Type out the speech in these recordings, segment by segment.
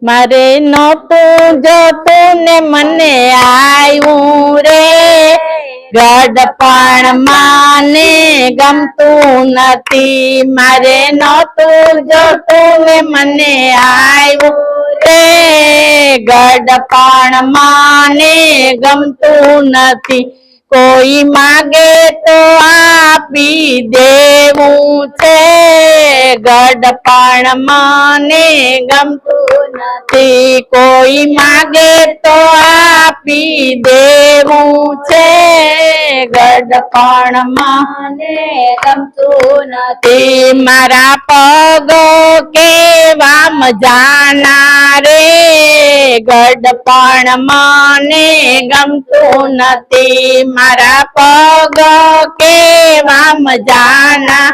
મારે નહોતું જોતું ને મને આવ્યું રે ગડપણ માને ગમતું નથી મારે નહોતું જોતું ને મને આવ્યું રે ગડપણ માને ગમતું નથી કોઈ માગે તો આપી દેવું છે ગડપણ માને ગમતું નથી કોઈ માગે તો આપી દેવું છે ગડપણ માને ગમતું નથી મારા પગો કેવા મજાના રે ગડપણ માને ગમતું નથી મારા પગ કેવા મજાના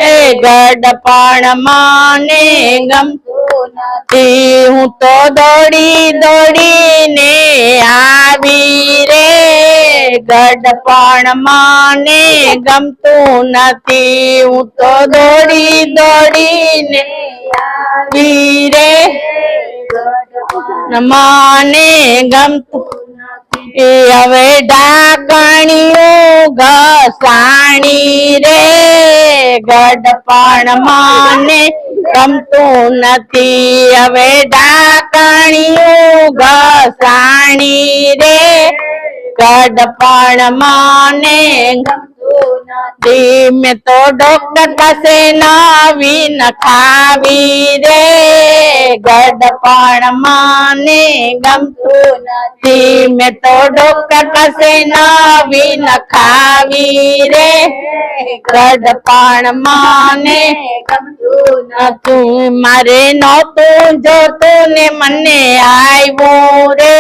રે ગડપણ માને ગમતું નથી હું તો દોડી દોડીને આવી રે ગડપણ માને ગમતું નથી હું તો દોડી દોડીને આવી રે મને ગમતું હવે ઢાકણિયું ઘસાણી રે ગડપણ મને ગમતું નથી હવે ઢાકણિયું ઘસાણી રે ગડપણ મને મેં તો ડોક્ટર પાસે નવી નખાવી રે ગડપણ મને ગમતું નથી મેં તો ડોક્ટર પાસે નવી નખાવી રે ગડપણ મને ગમતું નથી મારે નહોતું જોતું ને મને આવ્યું રે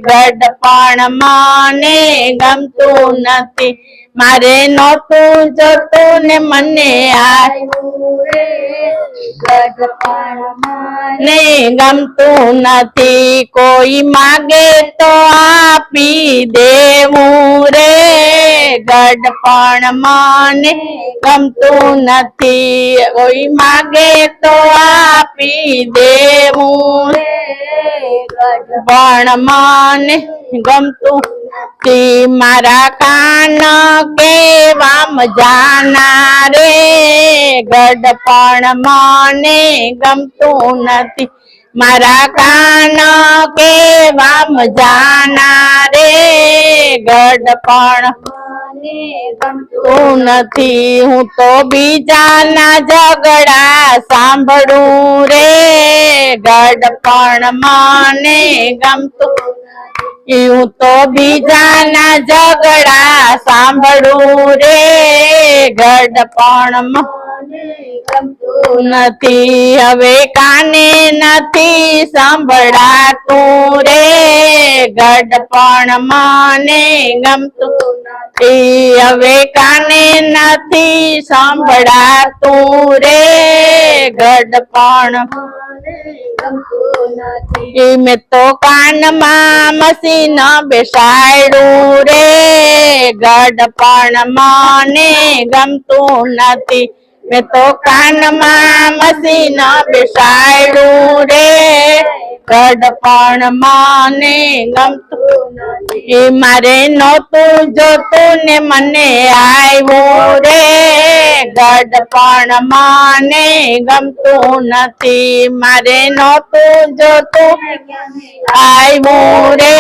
ગડપણ મને ગમતું નથી મારે નહોતું જોતું ને મને આવ્યું રે ગડપણ મને ગમતું નથી કોઈ માગે તો આપી દેવું રે ગડપણ મને ગમતું નથી કોઈ માગે તો આપી દેવું રે ગડપણ મને ગમતું મારા કાન કેવા મજાના રે ગડપણ મને ગમતું નથી મારા કાન કેવા મજાના રે ગડપણ મને ગમતું નથી હું તો બીજાના ઝઘડા સાંભળું રે ગડપણ મને ગમતું હું તો બીજાના ઝઘડા સાંભળું રે ગડપણ મને ગમતું નથી હવે કાને નથી સાંભળાતું રે ગડપણ મને ગમતું નથી હવે કાને નથી સાંભળાતું રે ગડપણ મેં તો કાનમાં મશીન બેસાડ્યું રે ગડપણ મને ગમતું નથી મેં તો કાનમાં મશીન બેસાડ્યું રે ગડપણ મને ગમતું નથી મારે નહોતું જોતું ને મને આવ્યું રે ગડપણ મને ગમતું નથી મારે નહોતું જોતું આવ્યું રે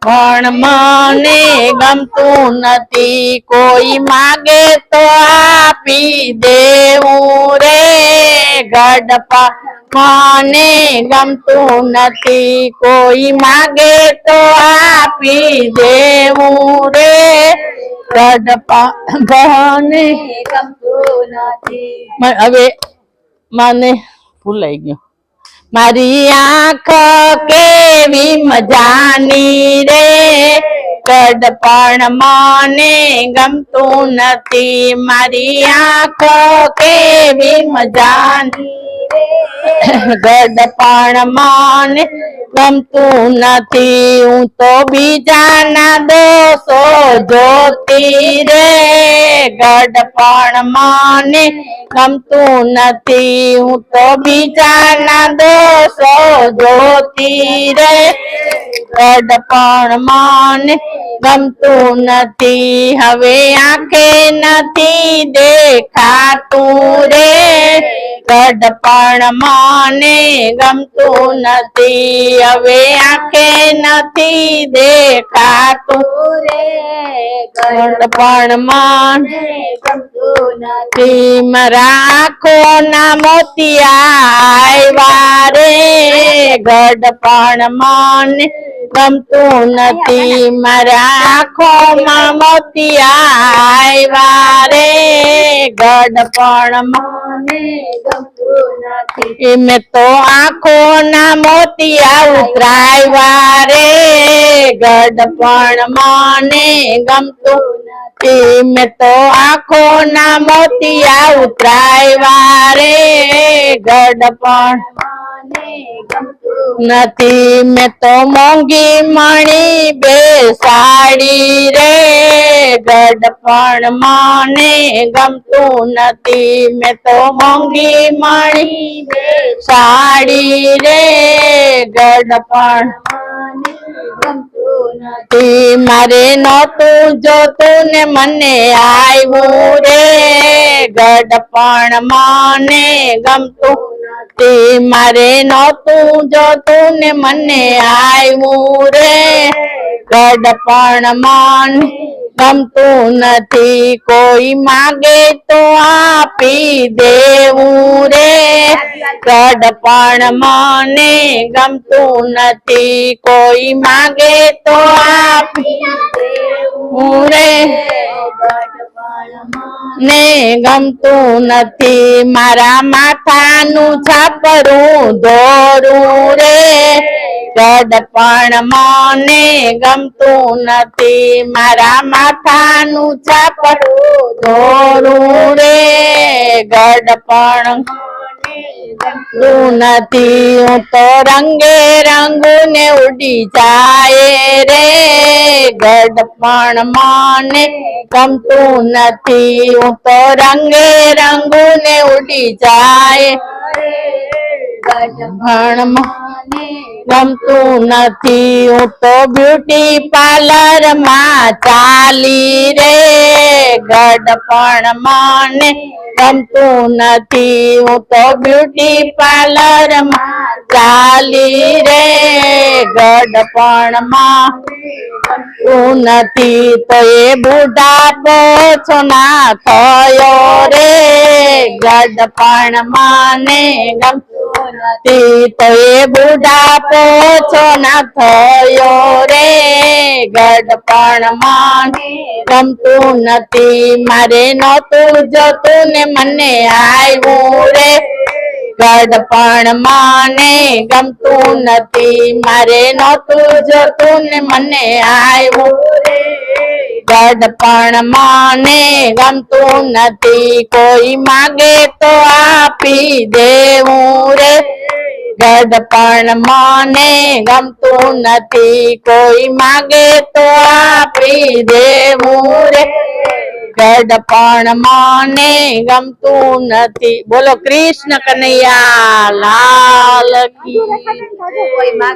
પણ મને ગમતું નથી કોઈ માગે તો આપી દેવું રે ગડપણ મને ગમતું નથી કોઈ માગે તો આપી દેવું રે ગડપણ મને ગમતું નથી હવે મને ભૂલાઈ ગયું મારી આંખ કેવી મજાની રે ગડપણ મને ગમતું નથી મારી આંખ કેવી મજાની રે ગડપણ મને ગમતું નથી હું તો બીજાના દોષો જોતી રે ગડપણ મને ગમતું નથી હું તો બીજાના દોષો જોતી રે ગડપણ મને ગમતું નથી હવે આંખે નથી દેખાતું રે ગડપણ મને ગમતું નથી હવે આંખે નથી દેખાતું રે ગડપણ મને ગમતું નથી મારા આંખોના મોતિયા આવ્યા રે ગડપણ મને ગમતું નથી મારા આંખોમાં મોતિયા આવ્યા રે ગડપણ મને ગમતું નથી મેં તો આંખોના મોતિયા ઉતરાવ્યા રે ગડપણ મને ગમતું નથી મેં તો આંખોના મોતિયા ઉતરાવ્યા રે ગડપણ નથી મેં તો મોંઘી મણી બેસાડી રે ગડપણ મને ગમતું નથી મેં તો મોંઘી મણી બેસાડી રે ગડપણ ગમતું નથી મારે નહોતું જોતું ને મને આવ્યું રે ગડપણ મને ગમતું મારે નહોતું જોતું ને મને આવ્યું રે ગડપણ મને ગમતું નથી કોઈ માગે તો આપી દેવું રે ગડપણ મને ગમતું નથી કોઈ માગે તો આપી દેવું રે ને ગમતું નથી મારા માથાનું છાપરું દોરું રે ગડપણ મને ગમતું નથી મારા માથાનું છાપરું દોરું રે ગડપણ ગમતું નથી હું તો રંગે રંગું ને ઉડી જાય રે ગડપણ મને ગમતું નથી હું તો રંગે રંગું ને ઉડી જાય ગડપણ મને ગમતું નથી હું તો બ્યુટી પાર્લર માં ચાલી રે ગડપણ મને ગમતું નથી હું તો બ્યુટી પાર્લર માં ચાલી રે ગડપણ માં ગમતું નથી તો એ બુઢાપો છો ના થયો રે ગડપણ મને ગમતું નથી તો એ બુઢાપો છો ના થયો રે ગડપણ મને ગમતું નથી મારે નહોતું જોતું ને મને આવ્યું રે ગડપણ મને ગમતું નથી મારે નહોતું જોતું ને મને આવ્યું રે ગડપણ મને ગમતું નથી કોઈ માગે તો આપી દેવું રે ગડપણ મને ગમતું નથી કોઈ માગે તો આપી દેવું રે ગડપણ મને ગમતું નથી બોલો કૃષ્ણ કનૈયા લાલ કી જય.